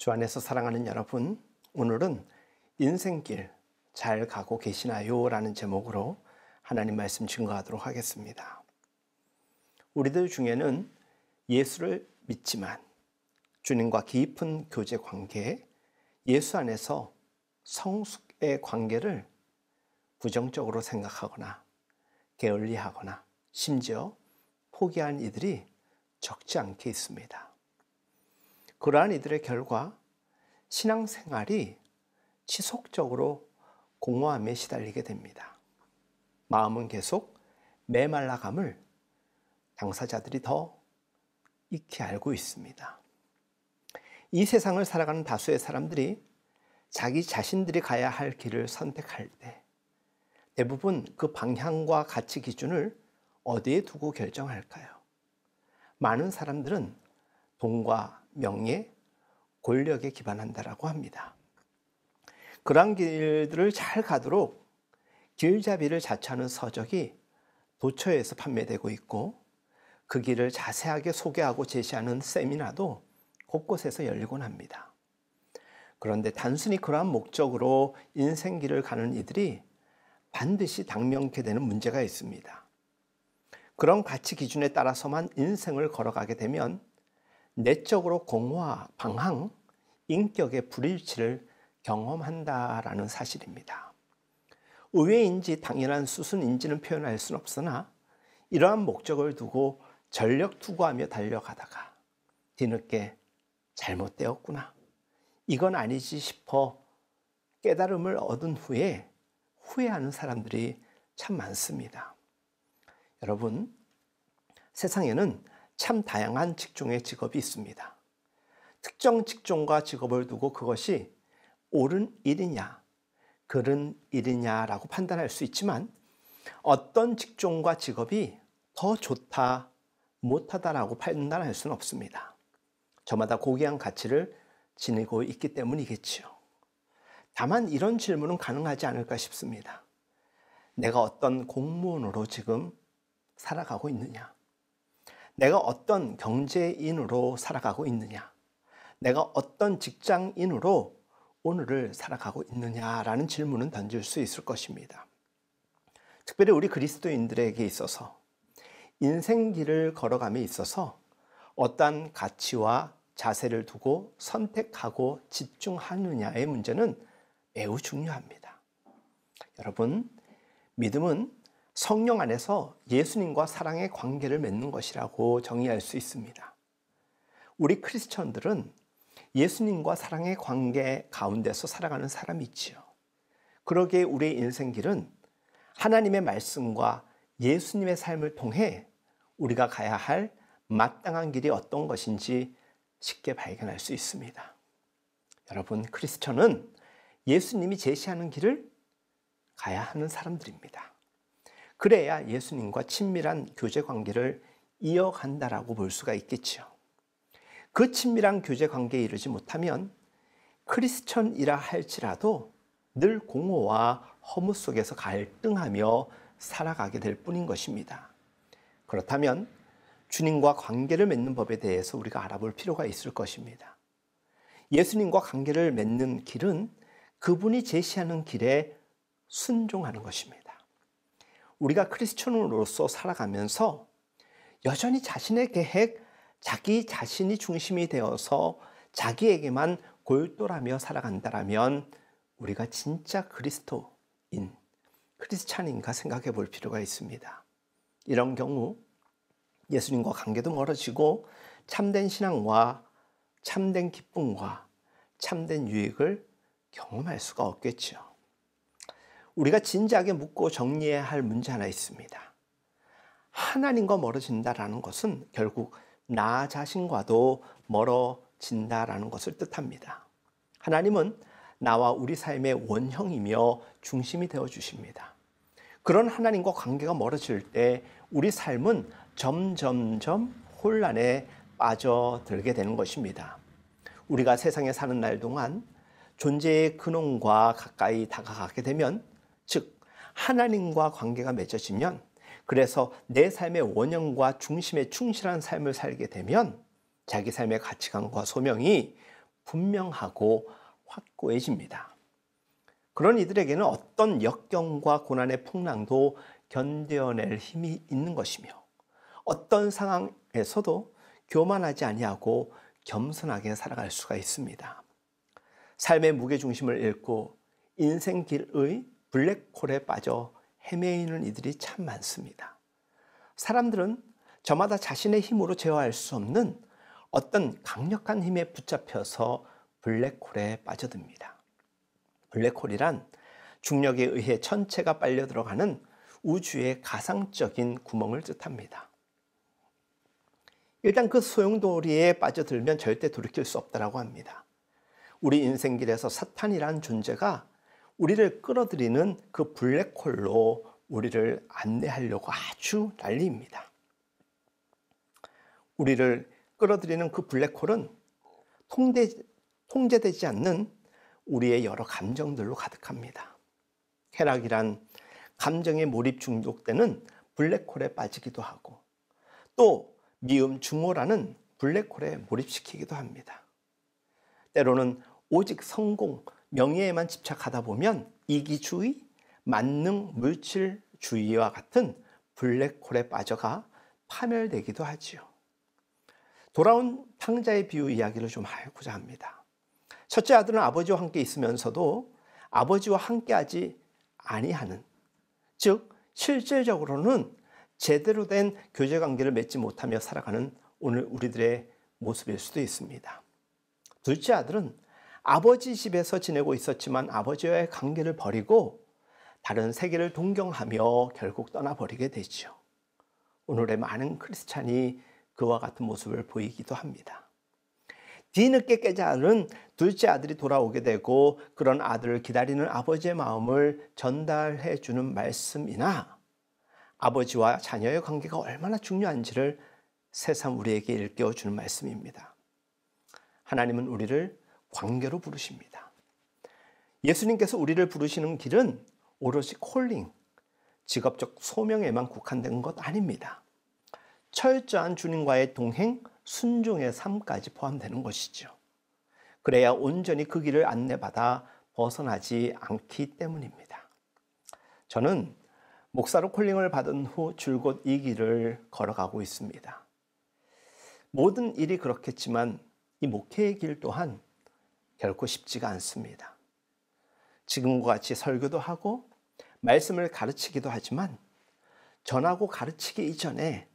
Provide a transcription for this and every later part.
주 안에서 사랑하는 여러분, 오늘은 인생길 잘 가고 계시나요? 라는 제목으로 하나님 말씀 증거하도록 하겠습니다. 우리들 중에는 예수를 믿지만 주님과 깊은 교제 관계, 예수 안에서 성숙의 관계를 부정적으로 생각하거나 게을리하거나 심지어 포기한 이들이 적지 않게 있습니다. 그러한 이들의 결과 신앙생활이 지속적으로 공허함에 시달리게 됩니다. 마음은 계속 메말라감을 당사자들이 더 익히 알고 있습니다. 이 세상을 살아가는 다수의 사람들이 자기 자신들이 가야 할 길을 선택할 때 대부분 그 방향과 가치 기준을 어디에 두고 결정할까요? 많은 사람들은 돈과 명예, 권력에 기반한다라고 합니다. 그러한 길들을 잘 가도록 길잡이를 자처하는 서적이 도처에서 판매되고 있고 그 길을 자세하게 소개하고 제시하는 세미나도 곳곳에서 열리곤 합니다. 그런데 단순히 그러한 목적으로 인생길을 가는 이들이 반드시 당면케 되는 문제가 있습니다. 그런 가치 기준에 따라서만 인생을 걸어가게 되면 내적으로 공허와 방황, 인격의 불일치를 경험한다라는 사실입니다. 의외인지 당연한 수순인지는 표현할 수는 없으나 이러한 목적을 두고 전력 투구하며 달려가다가 뒤늦게 잘못되었구나, 이건 아니지 싶어 깨달음을 얻은 후에 후회하는 사람들이 참 많습니다. 여러분, 세상에는 참 다양한 직종의 직업이 있습니다. 특정 직종과 직업을 두고 그것이 옳은 일이냐, 그른 일이냐라고 판단할 수 있지만 어떤 직종과 직업이 더 좋다, 못하다라고 판단할 수는 없습니다. 저마다 고귀한 가치를 지니고 있기 때문이겠지요. 다만 이런 질문은 가능하지 않을까 싶습니다. 내가 어떤 공무원으로 지금 살아가고 있느냐? 내가 어떤 경제인으로 살아가고 있느냐? 내가 어떤 직장인으로 오늘을 살아가고 있느냐라는 질문은 던질 수 있을 것입니다. 특별히 우리 그리스도인들에게 있어서 인생길을 걸어감에 있어서 어떠한 가치와 자세를 두고 선택하고 집중하느냐의 문제는 매우 중요합니다. 여러분, 믿음은 성령 안에서 예수님과 사랑의 관계를 맺는 것이라고 정의할 수 있습니다. 우리 크리스천들은 예수님과 사랑의 관계 가운데서 살아가는 사람이지요. 그러기에 우리의 인생길은 하나님의 말씀과 예수님의 삶을 통해 우리가 가야 할 마땅한 길이 어떤 것인지 쉽게 발견할 수 있습니다. 여러분, 크리스천은 예수님이 제시하는 길을 가야 하는 사람들입니다. 그래야 예수님과 친밀한 교제 관계를 이어간다라고 볼 수가 있겠죠. 그 친밀한 교제 관계에 이르지 못하면 크리스천이라 할지라도 늘 공허와 허무 속에서 갈등하며 살아가게 될 뿐인 것입니다. 그렇다면 주님과 관계를 맺는 법에 대해서 우리가 알아볼 필요가 있을 것입니다. 예수님과 관계를 맺는 길은 그분이 제시하는 길에 순종하는 것입니다. 우리가 크리스천으로서 살아가면서 여전히 자신의 계획, 자기 자신이 중심이 되어서 자기에게만 골똘하며 살아간다라면 우리가 진짜 그리스도인, 크리스찬인가 생각해 볼 필요가 있습니다. 이런 경우 예수님과 관계도 멀어지고 참된 신앙과 참된 기쁨과 참된 유익을 경험할 수가 없겠죠. 우리가 진지하게 묻고 정리해야 할 문제 하나 있습니다. 하나님과 멀어진다라는 것은 결국 나 자신과도 멀어진다라는 것을 뜻합니다. 하나님은 나와 우리 삶의 원형이며 중심이 되어 주십니다. 그런 하나님과 관계가 멀어질 때 우리 삶은 점점점 혼란에 빠져들게 되는 것입니다. 우리가 세상에 사는 날 동안 존재의 근원과 가까이 다가가게 되면, 즉 하나님과 관계가 맺어지면, 그래서 내 삶의 원형과 중심에 충실한 삶을 살게 되면 자기 삶의 가치관과 소명이 분명하고 확고해집니다. 그런 이들에게는 어떤 역경과 고난의 풍랑도 견뎌낼 힘이 있는 것이며 어떤 상황에서도 교만하지 아니하고 겸손하게 살아갈 수가 있습니다. 삶의 무게중심을 잃고 인생길의 블랙홀에 빠져 헤매이는 이들이 참 많습니다. 사람들은 저마다 자신의 힘으로 제어할 수 없는 어떤 강력한 힘에 붙잡혀서 블랙홀에 빠져듭니다. 블랙홀이란 중력에 의해 천체가 빨려 들어가는 우주의 가상적인 구멍을 뜻합니다. 일단 그 소용돌이에 빠져들면 절대 돌이킬 수 없다고 합니다. 우리 인생길에서 사탄이란 존재가 우리를 끌어들이는 그 블랙홀로 우리를 안내하려고 아주 난리입니다. 우리를 끌어들이는 그 블랙홀은 통제되지 않는 우리의 여러 감정들로 가득합니다. 쾌락이란 감정에 몰입 중독되는 블랙홀에 빠지기도 하고 또 미움 증오라는 블랙홀에 몰입시키기도 합니다. 때로는 오직 성공, 명예에만 집착하다 보면 이기주의, 만능, 물질주의와 같은 블랙홀에 빠져가 파멸되기도 하지요. 돌아온 탕자의 비유 이야기를 좀 하고자 합니다. 첫째 아들은 아버지와 함께 있으면서도 아버지와 함께하지 아니하는, 즉 실질적으로는 제대로 된 교제관계를 맺지 못하며 살아가는 오늘 우리들의 모습일 수도 있습니다. 둘째 아들은 아버지 집에서 지내고 있었지만 아버지와의 관계를 버리고 다른 세계를 동경하며 결국 떠나버리게 되죠. 오늘의 많은 크리스찬이 그와 같은 모습을 보이기도 합니다. 뒤늦게 깨달은 둘째 아들이 돌아오게 되고 그런 아들을 기다리는 아버지의 마음을 전달해 주는 말씀이나 아버지와 자녀의 관계가 얼마나 중요한지를 새삼 우리에게 일깨워 주는 말씀입니다. 하나님은 우리를 관계로 부르십니다. 예수님께서 우리를 부르시는 길은 오롯이 콜링, 직업적 소명에만 국한된 것 아닙니다. 철저한 주님과의 동행, 순종의 삶까지 포함되는 것이죠. 그래야 온전히 그 길을 안내받아 벗어나지 않기 때문입니다. 저는 목사로 콜링을 받은 후 줄곧 이 길을 걸어가고 있습니다. 모든 일이 그렇겠지만 이 목회의 길 또한 결코 쉽지가 않습니다. 지금과 같이 설교도 하고 말씀을 가르치기도 하지만 전하고 가르치기 이전에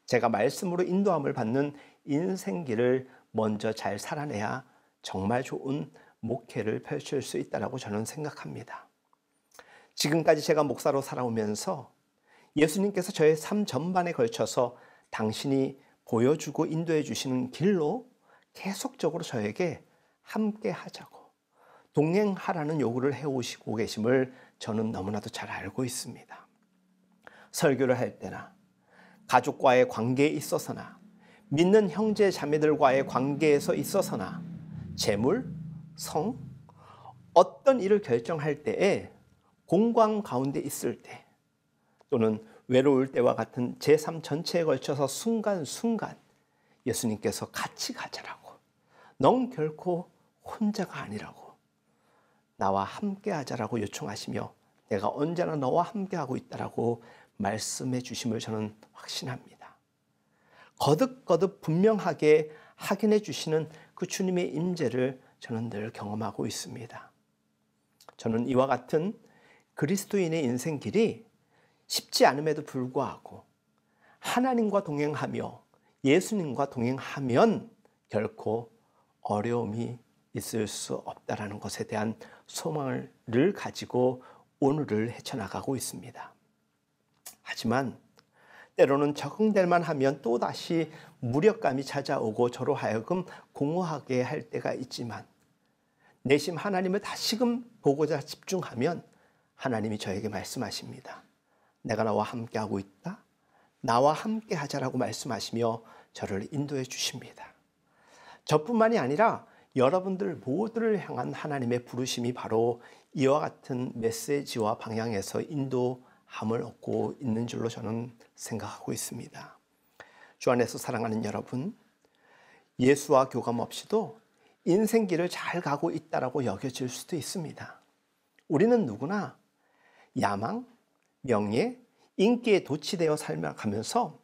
제가 말씀으로 인도함을 받는 인생길을 먼저 잘 살아내야 정말 좋은 목회를 펼칠 수 있다고 저는 생각합니다. 지금까지 제가 목사로 살아오면서 예수님께서 저의 삶 전반에 걸쳐서 당신이 보여주고 인도해 주시는 길로 계속적으로 저에게 함께 하자고 동행하라는 요구를 해오시고 계심을 저는 너무나도 잘 알고 있습니다. 설교를 할 때나 가족과의 관계에 있어서나 믿는 형제 자매들과의 관계에서 있어서나 재물, 성, 어떤 일을 결정할 때에 공강 가운데 있을 때 또는 외로울 때와 같은 제3 전체에 걸쳐서 순간순간 예수님께서 같이 가자라고, 넌 결코 혼자가 아니라고, 나와 함께 하자라고 요청하시며 내가 언제나 너와 함께하고 있다라고 말씀해 주심을 저는 확신합니다. 거듭거듭 분명하게 확인해 주시는 그 주님의 임재를 저는 늘 경험하고 있습니다. 저는 이와 같은 그리스도인의 인생길이 쉽지 않음에도 불구하고 하나님과 동행하며 예수님과 동행하면 결코 어려움이 있을 수 없다라는 것에 대한 소망을 늘 가지고 오늘을 헤쳐나가고 있습니다. 하지만 때로는 적응될 만하면 또다시 무력감이 찾아오고 저로 하여금 공허하게 할 때가 있지만 내심 하나님을 다시금 보고자 집중하면 하나님이 저에게 말씀하십니다. 내가 나와 함께하고 있다. 나와 함께 하자라고 말씀하시며 저를 인도해 주십니다. 저뿐만이 아니라 여러분들 모두를 향한 하나님의 부르심이 바로 이와 같은 메시지와 방향에서 인도함을 얻고 있는 줄로 저는 생각하고 있습니다. 주 안에서 사랑하는 여러분, 예수와 교감 없이도 인생길을 잘 가고 있다라고 여겨질 수도 있습니다. 우리는 누구나 야망, 명예, 인기에 도취되어 살아가면서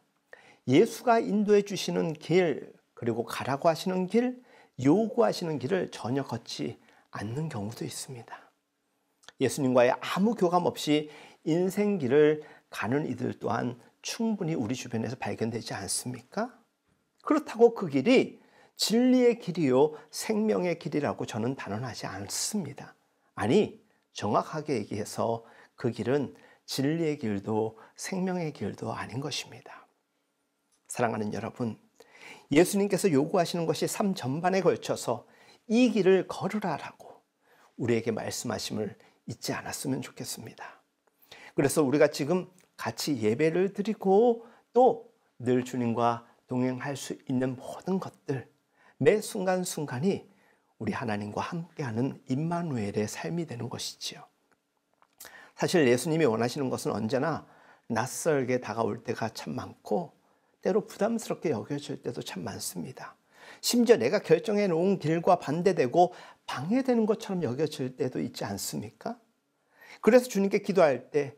예수가 인도해 주시는 길, 그리고 가라고 하시는 길, 요구하시는 길을 전혀 걷지 않는 경우도 있습니다. 예수님과의 아무 교감 없이 인생길을 가는 이들 또한 충분히 우리 주변에서 발견되지 않습니까? 그렇다고 그 길이 진리의 길이요 생명의 길이라고 저는 단언하지 않습니다. 아니, 정확하게 얘기해서 그 길은 진리의 길도 생명의 길도 아닌 것입니다. 사랑하는 여러분, 예수님께서 요구하시는 것이 삶 전반에 걸쳐서 이 길을 걸으라라고 우리에게 말씀하심을 잊지 않았으면 좋겠습니다. 그래서 우리가 지금 같이 예배를 드리고 또 늘 주님과 동행할 수 있는 모든 것들, 매 순간순간이 우리 하나님과 함께하는 임마누엘의 삶이 되는 것이지요. 사실 예수님이 원하시는 것은 언제나 낯설게 다가올 때가 참 많고 때로 부담스럽게 여겨질 때도 참 많습니다. 심지어 내가 결정해 놓은 길과 반대되고 방해되는 것처럼 여겨질 때도 있지 않습니까? 그래서 주님께 기도할 때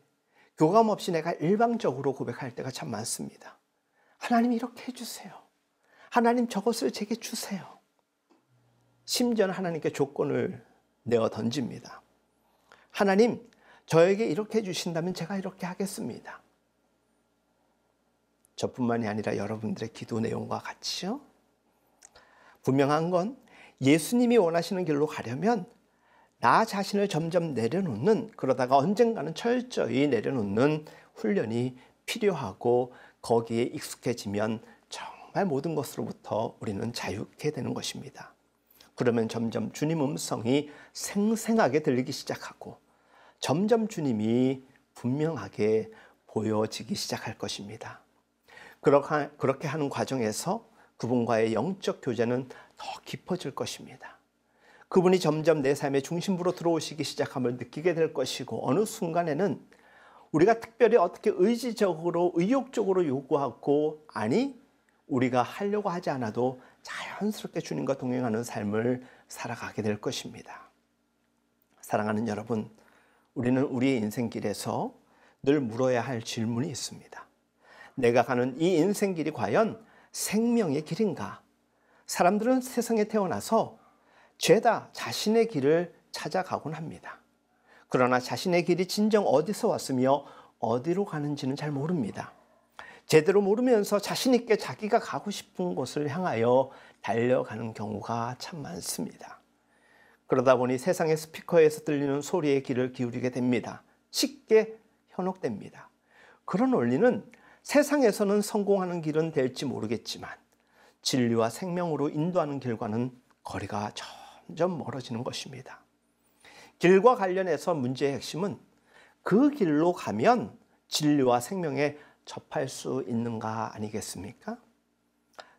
교감 없이 내가 일방적으로 고백할 때가 참 많습니다. 하나님 이렇게 해주세요. 하나님 저것을 제게 주세요. 심지어는 하나님께 조건을 내어 던집니다. 하나님 저에게 이렇게 해주신다면 제가 이렇게 하겠습니다. 저뿐만이 아니라 여러분들의 기도 내용과 같이요. 분명한 건 예수님이 원하시는 길로 가려면 나 자신을 점점 내려놓는, 그러다가 언젠가는 철저히 내려놓는 훈련이 필요하고 거기에 익숙해지면 정말 모든 것으로부터 우리는 자유케 되는 것입니다. 그러면 점점 주님 음성이 생생하게 들리기 시작하고 점점 주님이 분명하게 보여지기 시작할 것입니다. 그렇게 하는 과정에서 그분과의 영적 교제는 더 깊어질 것입니다. 그분이 점점 내 삶의 중심부로 들어오시기 시작함을 느끼게 될 것이고 어느 순간에는 우리가 특별히 어떻게 의지적으로 의욕적으로 요구하고 아니 우리가 하려고 하지 않아도 자연스럽게 주님과 동행하는 삶을 살아가게 될 것입니다. 사랑하는 여러분, 우리는 우리의 인생길에서 늘 물어야 할 질문이 있습니다. 내가 가는 이 인생길이 과연 생명의 길인가? 사람들은 세상에 태어나서 죄다 자신의 길을 찾아가곤 합니다. 그러나 자신의 길이 진정 어디서 왔으며 어디로 가는지는 잘 모릅니다. 제대로 모르면서 자신 있게 자기가 가고 싶은 곳을 향하여 달려가는 경우가 참 많습니다. 그러다 보니 세상의 스피커에서 들리는 소리에 귀를 기울이게 됩니다. 쉽게 현혹됩니다. 그런 원리는 세상에서는 성공하는 길은 될지 모르겠지만 진리와 생명으로 인도하는 길과는 거리가 점점 멀어지는 것입니다. 길과 관련해서 문제의 핵심은 그 길로 가면 진리와 생명에 접할 수 있는가 아니겠습니까?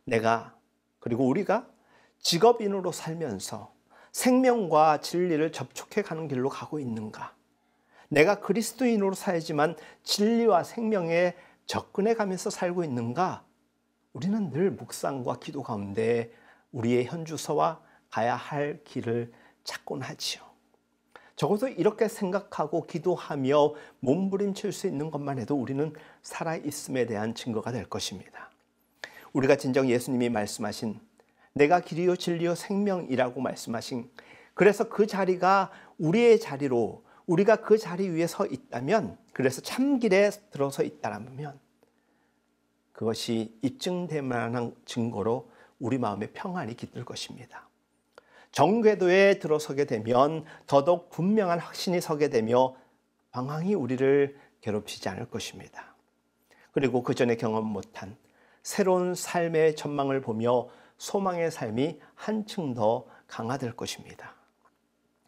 내가 그리고 우리가 직업인으로 살면서 생명과 진리를 접촉해 가는 길로 가고 있는가? 내가 그리스도인으로 살지만 진리와 생명에 접근해 가면서 살고 있는가? 우리는 늘 묵상과 기도 가운데 우리의 현주소와 가야 할 길을 찾곤 하지요. 적어도 이렇게 생각하고 기도하며 몸부림칠 수 있는 것만 해도 우리는 살아있음에 대한 증거가 될 것입니다. 우리가 진정 예수님이 말씀하신 내가 길이요 진리요 생명이라고 말씀하신, 그래서 그 자리가 우리의 자리로 우리가 그 자리 위에 서 있다면, 그래서 참길에 들어서 있다면 그것이 입증될 만한 증거로 우리 마음에 평안이 깃들 것입니다. 정궤도에 들어서게 되면 더더욱 분명한 확신이 서게 되며 방황이 우리를 괴롭히지 않을 것입니다. 그리고 그 전에 경험 못한 새로운 삶의 전망을 보며 소망의 삶이 한층 더 강화될 것입니다.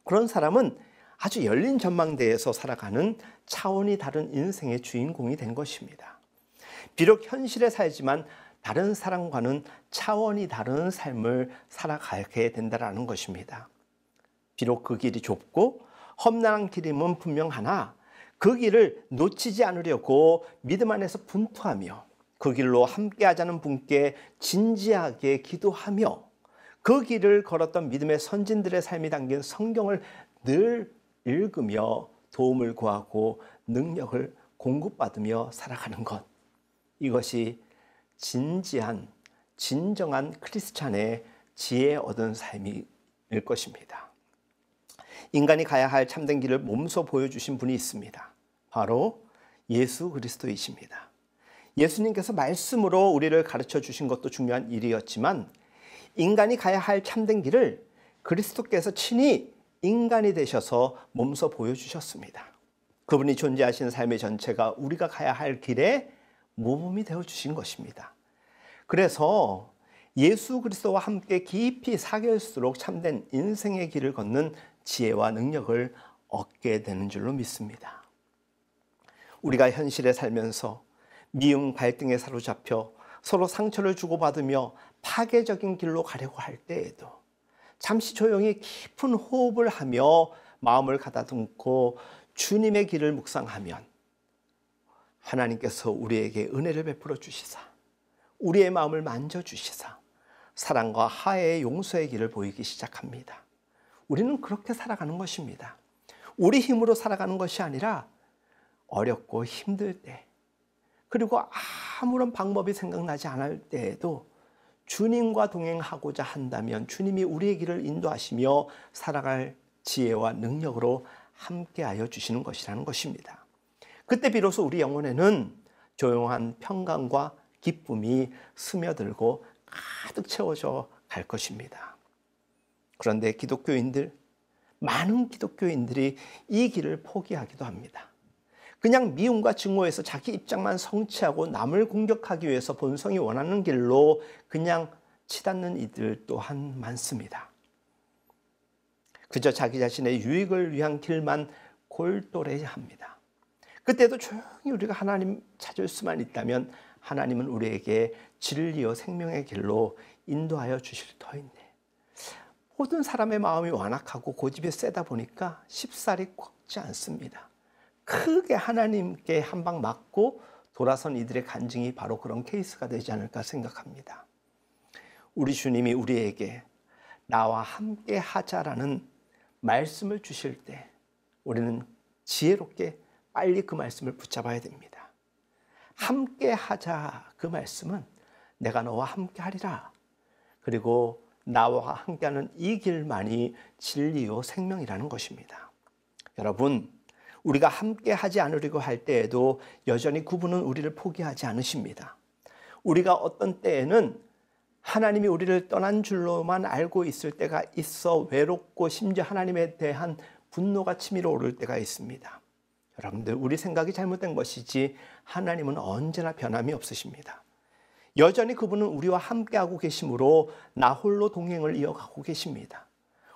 그런 사람은 아주 열린 전망대에서 살아가는 차원이 다른 인생의 주인공이 된 것입니다. 비록 현실에 살지만 다른 사람과는 차원이 다른 삶을 살아가게 된다는 것입니다. 비록 그 길이 좁고 험난한 길임은 분명하나 그 길을 놓치지 않으려고 믿음 안에서 분투하며 그 길로 함께하자는 분께 진지하게 기도하며 그 길을 걸었던 믿음의 선진들의 삶이 담긴 성경을 늘 읽으며 도움을 구하고 능력을 공급받으며 살아가는 것. 이것이 진정한 크리스찬의 지혜 얻은 삶일 것입니다. 인간이 가야 할 참된 길을 몸소 보여주신 분이 있습니다. 바로 예수 그리스도이십니다. 예수님께서 말씀으로 우리를 가르쳐 주신 것도 중요한 일이었지만 인간이 가야 할 참된 길을 그리스도께서 친히 인간이 되셔서 몸소 보여주셨습니다. 그분이 존재하신 삶의 전체가 우리가 가야 할 길의 모범이 되어주신 것입니다. 그래서 예수 그리스도와 함께 깊이 사귈수록 참된 인생의 길을 걷는 지혜와 능력을 얻게 되는 줄로 믿습니다. 우리가 현실에 살면서 미움 갈등에 사로잡혀 서로 상처를 주고받으며 파괴적인 길로 가려고 할 때에도 잠시 조용히 깊은 호흡을 하며 마음을 가다듬고 주님의 길을 묵상하면 하나님께서 우리에게 은혜를 베풀어 주시사 우리의 마음을 만져주시사 사랑과 화해의 용서의 길을 보이기 시작합니다. 우리는 그렇게 살아가는 것입니다. 우리 힘으로 살아가는 것이 아니라 어렵고 힘들 때 그리고 아무런 방법이 생각나지 않을 때에도 주님과 동행하고자 한다면 주님이 우리의 길을 인도하시며 살아갈 지혜와 능력으로 함께하여 주시는 것이라는 것입니다. 그때 비로소 우리 영혼에는 조용한 평강과 기쁨이 스며들고 가득 채워져 갈 것입니다. 그런데 많은 기독교인들이 이 길을 포기하기도 합니다. 그냥 미움과 증오에서 자기 입장만 성취하고 남을 공격하기 위해서 본성이 원하는 길로 그냥 치닫는 이들 또한 많습니다. 그저 자기 자신의 유익을 위한 길만 골똘해합니다. 그때도 조용히 우리가 하나님 찾을 수만 있다면 하나님은 우리에게 진리요 생명의 길로 인도하여 주실 터인데 모든 사람의 마음이 완악하고 고집이 세다 보니까 쉽사리 꺾지 않습니다. 크게 하나님께 한 방 맞고 돌아선 이들의 간증이 바로 그런 케이스가 되지 않을까 생각합니다. 우리 주님이 우리에게 나와 함께 하자라는 말씀을 주실 때 우리는 지혜롭게 빨리 그 말씀을 붙잡아야 됩니다. 함께 하자 그 말씀은 내가 너와 함께 하리라. 그리고 나와 함께하는 이 길만이 진리요 생명이라는 것입니다. 여러분, 우리가 함께 하지 않으려고 할 때에도 여전히 그분은 우리를 포기하지 않으십니다. 우리가 어떤 때에는 하나님이 우리를 떠난 줄로만 알고 있을 때가 있어 외롭고 심지어 하나님에 대한 분노가 치밀어 오를 때가 있습니다. 여러분들, 우리 생각이 잘못된 것이지 하나님은 언제나 변함이 없으십니다. 여전히 그분은 우리와 함께하고 계심으로 나 홀로 동행을 이어가고 계십니다.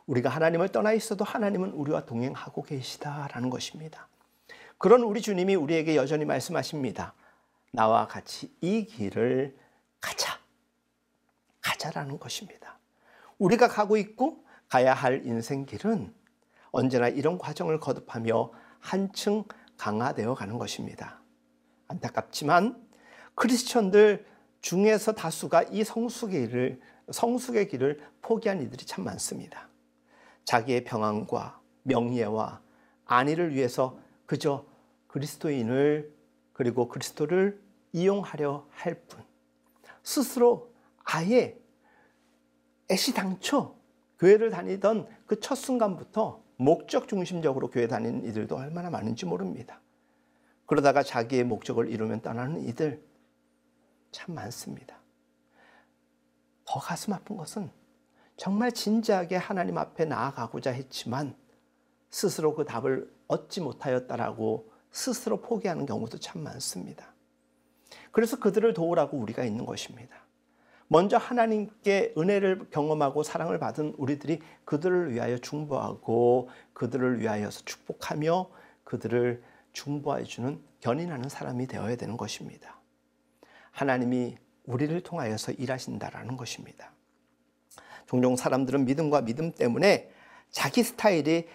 우리가 하나님을 떠나 있어도 하나님은 우리와 동행하고 계시다라는 것입니다. 그런 우리 주님이 우리에게 여전히 말씀하십니다. 나와 같이 이 길을 가자라는 것입니다. 우리가 가고 있고 가야 할 인생 길은 언제나 이런 과정을 거듭하며 한층 강화되어 가는 것입니다. 안타깝지만 크리스천들 중에서 다수가 이 성숙의 길을 포기한 이들이 참 많습니다. 자기의 평안과 명예와 안위를 위해서 그저 그리스도인을 그리고 그리스도를 이용하려 할 뿐 스스로 아예 애시당초 교회를 다니던 그 첫 순간부터 목적 중심적으로 교회 다니는 이들도 얼마나 많은지 모릅니다. 그러다가 자기의 목적을 이루면 떠나는 이들 참 많습니다. 더 가슴 아픈 것은 정말 진지하게 하나님 앞에 나아가고자 했지만 스스로 그 답을 얻지 못하였다라고 스스로 포기하는 경우도 참 많습니다. 그래서 그들을 도우라고 우리가 있는 것입니다. 먼저 하나님께 은혜를 경험하고 사랑을 받은 우리들이 그들을 위하여 중보하고 그들을 위하여서 축복하며 그들을 중보해 주는 견인하는 사람이 되어야 되는 것입니다. 하나님이 우리를 통하여서 일하신다라는 것입니다. 종종 사람들은 믿음과 믿음 때문에 자기 스타일이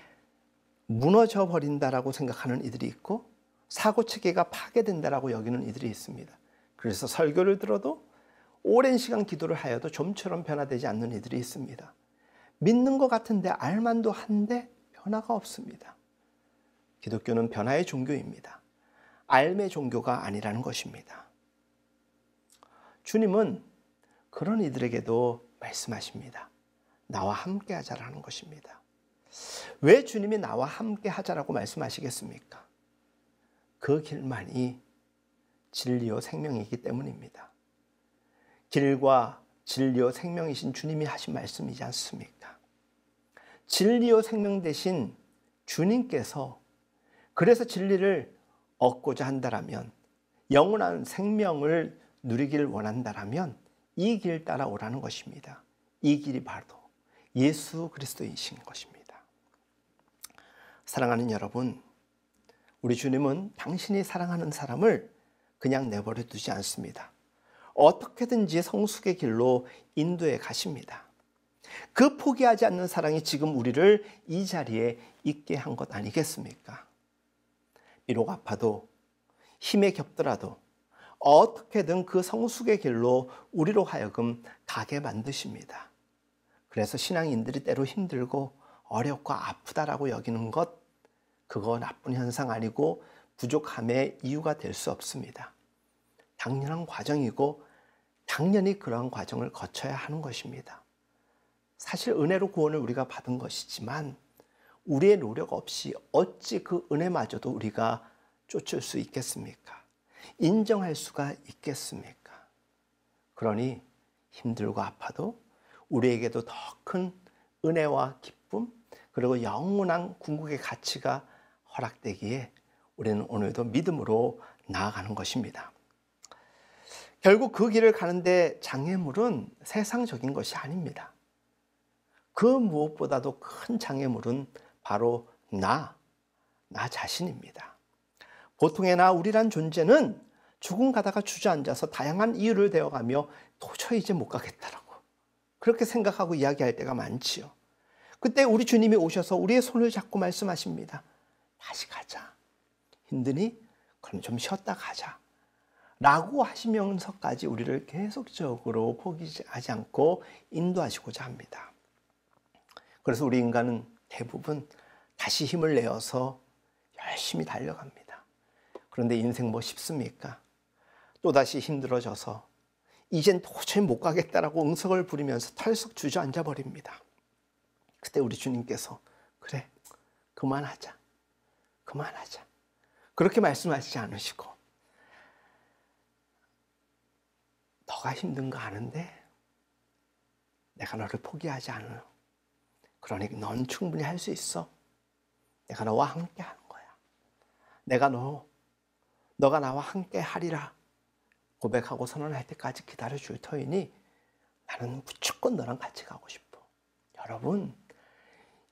무너져 버린다라고 생각하는 이들이 있고 사고체계가 파괴된다라고 여기는 이들이 있습니다. 그래서 설교를 들어도 오랜 시간 기도를 하여도 좀처럼 변화되지 않는 이들이 있습니다. 믿는 것 같은데 알만도 한데 변화가 없습니다. 기독교는 변화의 종교입니다. 알의 종교가 아니라는 것입니다. 주님은 그런 이들에게도 말씀하십니다. 나와 함께 하자라는 것입니다. 왜 주님이 나와 함께 하자라고 말씀하시겠습니까? 그 길만이 진리요 생명이기 때문입니다. 길과 진리요 생명이신 주님이 하신 말씀이지 않습니까? 진리요 생명 대신 주님께서 그래서 진리를 얻고자 한다라면, 영원한 생명을 누리길 원한다라면 이 길 따라오라는 것입니다. 이 길이 바로 예수 그리스도이신 것입니다. 사랑하는 여러분, 우리 주님은 당신이 사랑하는 사람을 그냥 내버려 두지 않습니다. 어떻게든지 성숙의 길로 인도해 가십니다. 그 포기하지 않는 사랑이 지금 우리를 이 자리에 있게 한 것 아니겠습니까? 비록 아파도 힘에 겹더라도 어떻게든 그 성숙의 길로 우리로 하여금 가게 만드십니다. 그래서 신앙인들이 때로 힘들고 어렵고 아프다라고 여기는 것, 그거 나쁜 현상 아니고 부족함의 이유가 될 수 없습니다. 당연한 과정이고 당연히 그러한 과정을 거쳐야 하는 것입니다. 사실 은혜로 구원을 우리가 받은 것이지만 우리의 노력 없이 어찌 그 은혜마저도 우리가 쫓을 수 있겠습니까? 인정할 수가 있겠습니까? 그러니 힘들고 아파도 우리에게도 더 큰 은혜와 기쁨, 그리고 영원한 궁극의 가치가 허락되기에 우리는 오늘도 믿음으로 나아가는 것입니다. 결국 그 길을 가는데 장애물은 세상적인 것이 아닙니다. 그 무엇보다도 큰 장애물은 바로 나 자신입니다. 보통의 나, 우리란 존재는 죽음 가다가 주저앉아서 다양한 이유를 대어가며 도저히 이제 못 가겠다라고 그렇게 생각하고 이야기할 때가 많지요. 그때 우리 주님이 오셔서 우리의 손을 잡고 말씀하십니다. 다시 가자. 힘드니? 그럼 좀 쉬었다 가자. 라고 하시면서까지 우리를 계속적으로 포기하지 않고 인도하시고자 합니다. 그래서 우리 인간은 대부분 다시 힘을 내어서 열심히 달려갑니다. 그런데 인생 뭐 쉽습니까? 또다시 힘들어져서 이젠 도저히 못 가겠다라고 응석을 부리면서 털썩 주저앉아 버립니다. 그때 우리 주님께서 그래, 그만하자. 그렇게 말씀하시지 않으시고 너가 힘든 거 아는데 내가 너를 포기하지 않아. 그러니 넌 충분히 할 수 있어. 내가 너와 함께 하는 거야. 내가 너가 나와 함께 하리라 고백하고 선언할 때까지 기다려 줄 터이니 나는 무조건 너랑 같이 가고 싶어. 여러분,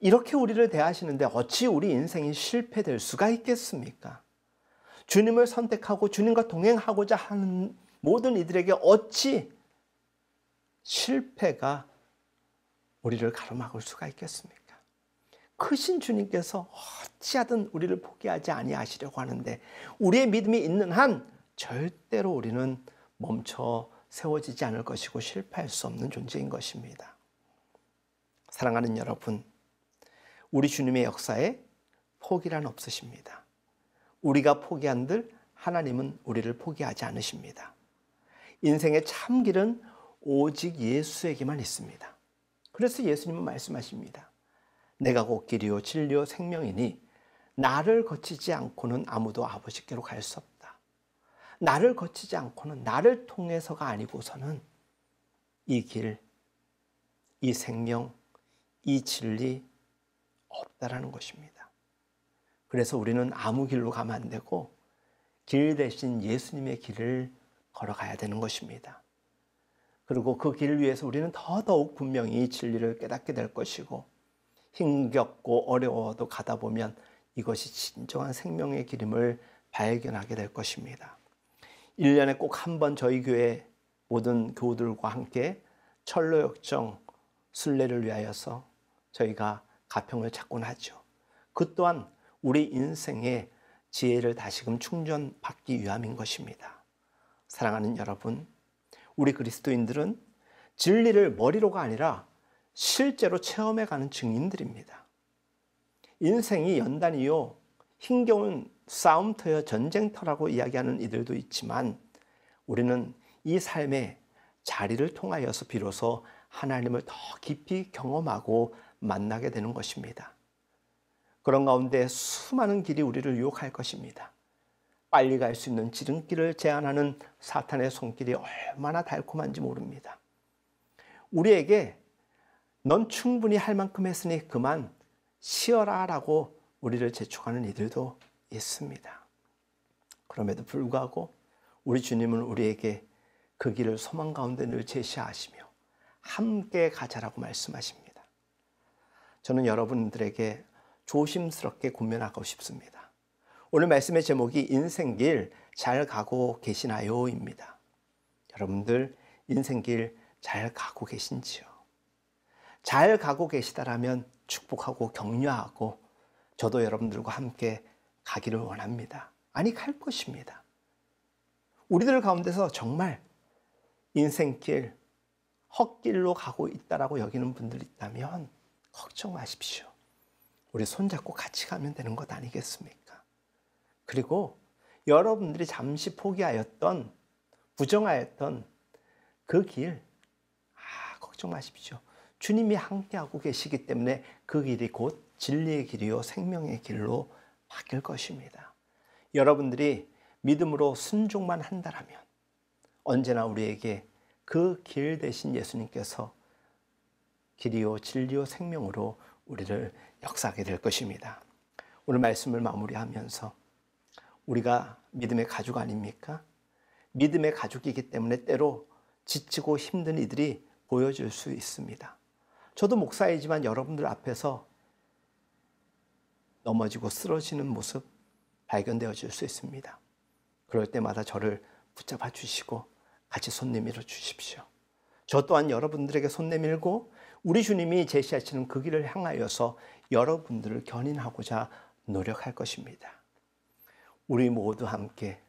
이렇게 우리를 대하시는데 어찌 우리 인생이 실패될 수가 있겠습니까? 주님을 선택하고 주님과 동행하고자 하는 모든 이들에게 어찌 실패가 우리를 가로막을 수가 있겠습니까? 크신 주님께서 어찌하든 우리를 포기하지 아니하시려고 하는데 우리의 믿음이 있는 한 절대로 우리는 멈춰 세워지지 않을 것이고 실패할 수 없는 존재인 것입니다. 사랑하는 여러분, 우리 주님의 역사에 포기란 없으십니다. 우리가 포기한들 하나님은 우리를 포기하지 않으십니다. 인생의 참 길은 오직 예수에게만 있습니다. 그래서 예수님은 말씀하십니다. 내가 곧 길이요 진리요 생명이니 나를 거치지 않고는 아무도 아버지께로 갈 수 없다. 나를 거치지 않고는, 나를 통해서가 아니고서는 이 길, 이 생명, 이 진리 없다라는 것입니다. 그래서 우리는 아무 길로 가면 안 되고 길 대신 예수님의 길을 걸어가야 되는 것입니다. 그리고 그 길을 위해서 우리는 더더욱 분명히 진리를 깨닫게 될 것이고 힘겹고 어려워도 가다 보면 이것이 진정한 생명의 길임을 발견하게 될 것입니다. 1년에 꼭 한 번 저희 교회 모든 교우들과 함께 철로역정 순례를 위하여서 저희가 가평을 찾곤 하죠. 그 또한 우리 인생의 지혜를 다시금 충전받기 위함인 것입니다. 사랑하는 여러분, 우리 그리스도인들은 진리를 머리로가 아니라 실제로 체험해가는 증인들입니다. 인생이 연단이요 힘겨운 싸움터여 전쟁터라고 이야기하는 이들도 있지만 우리는 이 삶의 자리를 통하여서 비로소 하나님을 더 깊이 경험하고 만나게 되는 것입니다. 그런 가운데 수많은 길이 우리를 유혹할 것입니다. 빨리 갈 수 있는 지름길을 제안하는 사탄의 손길이 얼마나 달콤한지 모릅니다. 우리에게 넌 충분히 할 만큼 했으니 그만 쉬어라 라고 우리를 재촉하는 이들도 있습니다. 그럼에도 불구하고 우리 주님은 우리에게 그 길을 소망 가운데 늘 제시하시며 함께 가자라고 말씀하십니다. 저는 여러분들에게 조심스럽게 권면하고 싶습니다. 오늘 말씀의 제목이 인생길 잘 가고 계시나요?입니다. 여러분들 인생길 잘 가고 계신지요? 잘 가고 계시다라면 축복하고 격려하고 저도 여러분들과 함께 가기를 원합니다. 아니 갈 것입니다. 우리들 가운데서 정말 인생길 헛길로 가고 있다라고 여기는 분들 있다면 걱정 마십시오. 우리 손잡고 같이 가면 되는 것 아니겠습니까? 그리고 여러분들이 잠시 포기하였던 부정하였던 그 길 걱정 마십시오. 주님이 함께하고 계시기 때문에 그 길이 곧 진리의 길이요 생명의 길로 바뀔 것입니다. 여러분들이 믿음으로 순종만 한다라면 언제나 우리에게 그 길 대신 예수님께서 길이요 진리요 생명으로 우리를 역사하게 될 것입니다. 오늘 말씀을 마무리하면서 우리가 믿음의 가족 아닙니까? 믿음의 가족이기 때문에 때로 지치고 힘든 이들이 보여질 수 있습니다. 저도 목사이지만 여러분들 앞에서 넘어지고 쓰러지는 모습 발견되어질 수 있습니다. 그럴 때마다 저를 붙잡아 주시고 같이 손 내밀어 주십시오. 저 또한 여러분들에게 손 내밀고 우리 주님이 제시하시는 그 길을 향하여서 여러분들을 견인하고자 노력할 것입니다. 우리 모두 함께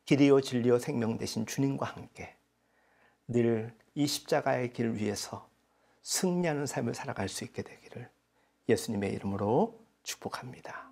길이요 진리요 생명 되신 주님과 함께 늘 이 십자가의 길 위에서 승리하는 삶을 살아갈 수 있게 되기를 예수님의 이름으로 축복합니다.